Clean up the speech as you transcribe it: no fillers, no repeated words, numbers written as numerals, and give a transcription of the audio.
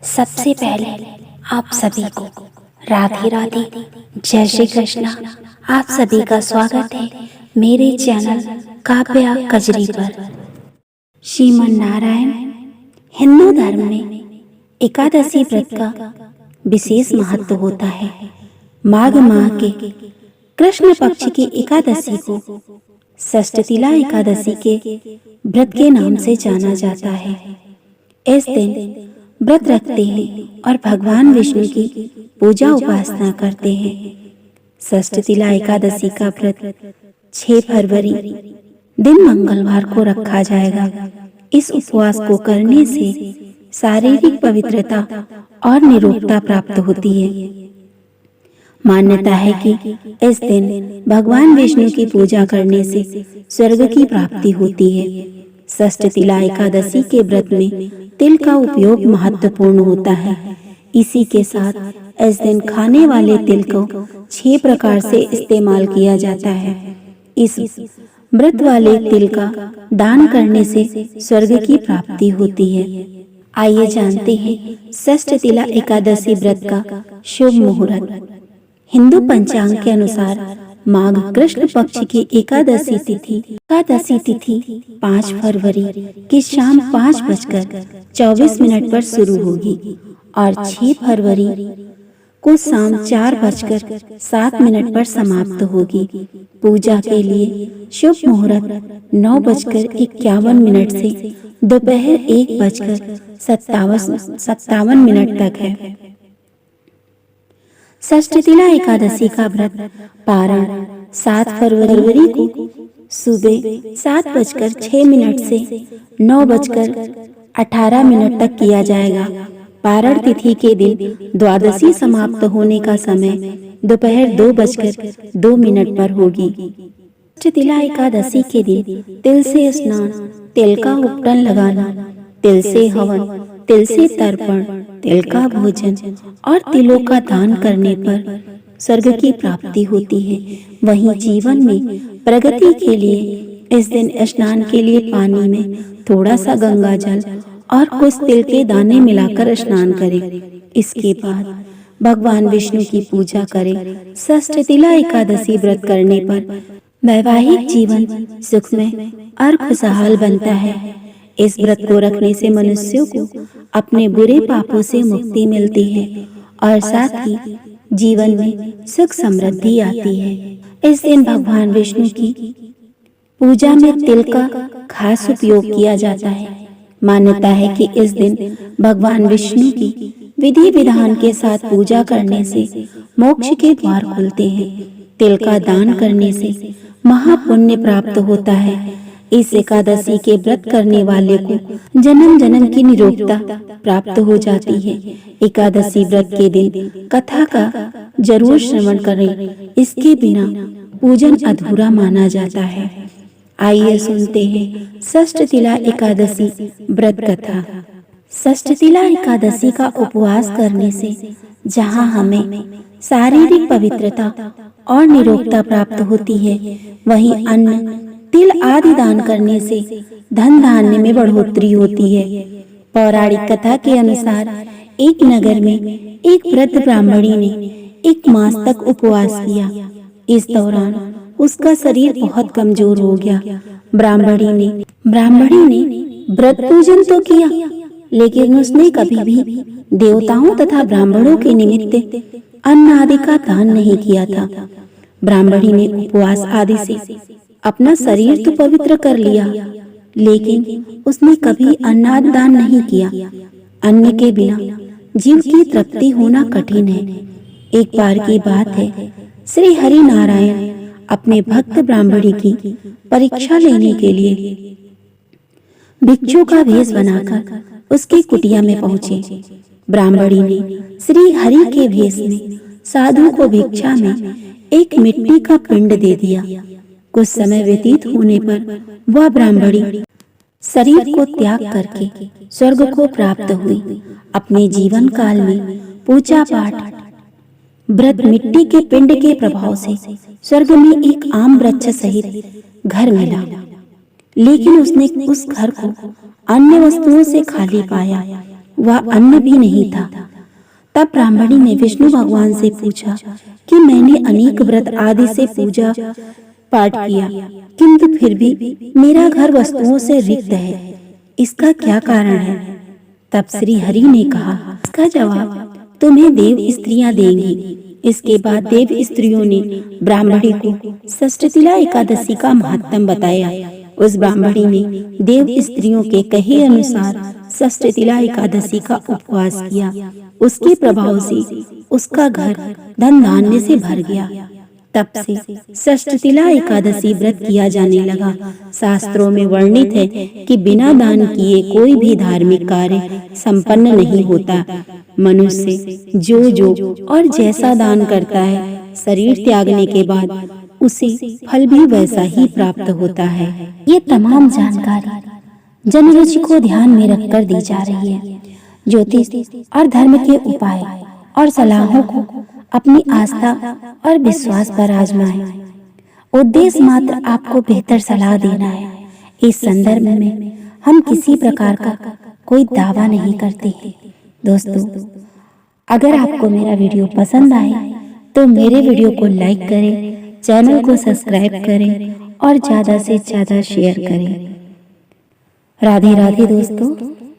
सबसे पहले आप सभी को राधे राधे, जय श्री कृष्णा। आप सभी का स्वागत है मेरे चैनल काव्या कजरी पर। श्रीमन नारायण हिंदू धर्म में एकादशी व्रत का विशेष महत्व होता है। माघ माह के कृष्ण पक्ष की एकादशी को षष्ठतिला एकादशी के व्रत के नाम से जाना जाता है। इस दिन व्रत रखते हैं और भगवान विष्णु की पूजा उपासना करते हैं। षष्ठतिला एकादशी का व्रत 6 फरवरी दिन मंगलवार को रखा जाएगा। इस उपवास को करने से शारीरिक पवित्रता और निरोगता प्राप्त होती है। मान्यता है कि इस दिन भगवान विष्णु की पूजा करने से स्वर्ग की प्राप्ति होती है। षष्ठतिला एकादशी के व्रत में तिल का उपयोग महत्वपूर्ण होता है। इसी के साथ इस दिन खाने वाले तिल को 6 प्रकार से इस्तेमाल किया जाता है। इस व्रत वाले तिल का दान करने से स्वर्ग की प्राप्ति होती है। आइए जानते हैं षष्ठतिला एकादशी व्रत का शुभ मुहूर्त। हिंदू पंचांग के अनुसार माघ कृष्ण पक्ष की एकादशी तिथि 5 फरवरी की शाम 5:24 पर शुरू होगी और 6 फरवरी को शाम 4:07 पर समाप्त होगी। पूजा के लिए शुभ मुहूर्त 9:51 से दोपहर 1:57 तक है। षष्ठतिला एकादशी का व्रत पारण 7 फरवरी को सुबह 7:06 से 9:18 तक किया जाएगा। पारण तिथि के दिन द्वादशी समाप्त होने का समय दोपहर 2:02 पर होगी। षष्ठतिला एकादशी के दिन तिल से स्नान, तिल का उपटन लगाना, तिल से हवन, तिल से तर्पण, तिल का भोजन और तिलों का दान करने पर स्वर्ग की प्राप्ति होती है। वहीं जीवन में प्रगति के लिए इस दिन स्नान के लिए पानी में थोड़ा सा गंगा जल और कुछ तिल के दाने मिलाकर स्नान करें। इसके बाद भगवान विष्णु की पूजा करें। षष्ठतिला एकादशी व्रत करने पर वैवाहिक जीवन सुखमय और खुशहाल बनता है। इस व्रत को रखने से मनुष्यों को अपने बुरे पापों से मुक्ति मिलती है और साथ ही जीवन में सुख समृद्धि आती है। इस दिन भगवान विष्णु की पूजा में तिल का खास उपयोग किया जाता है। मान्यता है कि इस दिन भगवान विष्णु की विधि विधान के साथ पूजा करने से मोक्ष के द्वार खुलते हैं। तिल का दान करने से महापुण्य प्राप्त होता है। इस एकादशी के व्रत करने वाले को जन्म जन्म की निरोगता प्राप्त हो जाती है। एकादशी व्रत के दिन कथा का जरूर श्रवण करें। इसके बिना पूजन अधूरा माना जाता है। आइए सुनते हैं षष्ठतिला एकादशी व्रत कथा। षष्ठतिला एकादशी का उपवास करने से जहाँ हमें शारीरिक पवित्रता और निरोगता प्राप्त होती है, वहीं अन्न, तिल आदि दान करने से धन धान्य में बढ़ोतरी होती है। पौराणिक कथा के अनुसार एक नगर में एक वृद्ध ब्राह्मणी ने 1 मास तक उपवास किया। इस दौरान उसका शरीर बहुत कमजोर हो गया। ब्राह्मणी ने व्रत पूजन तो किया, लेकिन उसने कभी भी देवताओं तथा ब्राह्मणों के निमित्त अन्न आदि का दान नहीं किया था। ब्राह्मणी ने उपवास आदि से अपना शरीर तो पवित्र कर लिया, लेकिन उसने कभी अन्नदान दान नहीं किया। अन्न के बिना जीव की तृप्ति होना कठिन है। एक बार की बात है, श्री हरि नारायण अपने भक्त ब्राह्मणी की परीक्षा लेने के लिए भिक्षु का वेश बनाकर उसकी कुटिया में पहुंचे। ब्राह्मणी ने श्री हरि के वेश में साधु को भिक्षा में एक मिट्टी का पिंड दे दिया। कुछ समय व्यतीत होने पर वह ब्राह्मणी शरीर को त्याग करके स्वर्ग को प्राप्त हुई। अपने जीवन काल में पूजा पाठ, व्रत, मिट्टी के पिंड के प्रभाव से स्वर्ग में एक आम वृक्ष सहित घर मिला, लेकिन उसने उस घर को अन्य वस्तुओं से खाली पाया। वह अन्न भी नहीं था। तब ब्राह्मणी ने विष्णु भगवान से पूछा कि मैंने अनेक व्रत आदि से पूजा पाठ किया, किंतु फिर भी मेरा घर वस्तुओं से रिक्त है, इसका क्या कारण है? तब श्री हरि ने कहा, इसका जवाब तुम्हें देव स्त्रियां देंगी। इसके बाद देव स्त्रियों ने ब्राह्मणी को षष्ठीतिला एकादशी का महत्व बताया। उस ब्राह्मणी ने देव स्त्रियों के कहे अनुसार षष्ठीतिला एकादशी का उपवास किया। उसके प्रभाव से उसका घर धन धान्य से भर गया। तब से षष्ठीतिला एकादशी व्रत किया जाने लगा। शास्त्रों में वर्णित है कि बिना दान किए कोई भी धार्मिक कार्य संपन्न नहीं होता। मनुष्य जो और जैसा दान करता है, शरीर त्यागने के बाद उसे फल भी वैसा ही प्राप्त होता है। ये तमाम जानकारी जनरुचि को ध्यान में रखकर दी जा रही है। ज्योतिष और धर्म के उपाय और सलाहों को अपनी आस्था और विश्वास पर आजमाएं। उद्देश्य मात्र आपको बेहतर सलाह देना है। इस संदर्भ में हम किसी प्रकार का कोई दावा नहीं करते हैं। दोस्तों, अगर आपको मेरा वीडियो पसंद आए तो मेरे वीडियो को लाइक करें, चैनल को सब्सक्राइब करें और ज़्यादा से ज़्यादा शेयर करें। राधे राधे दोस्तों।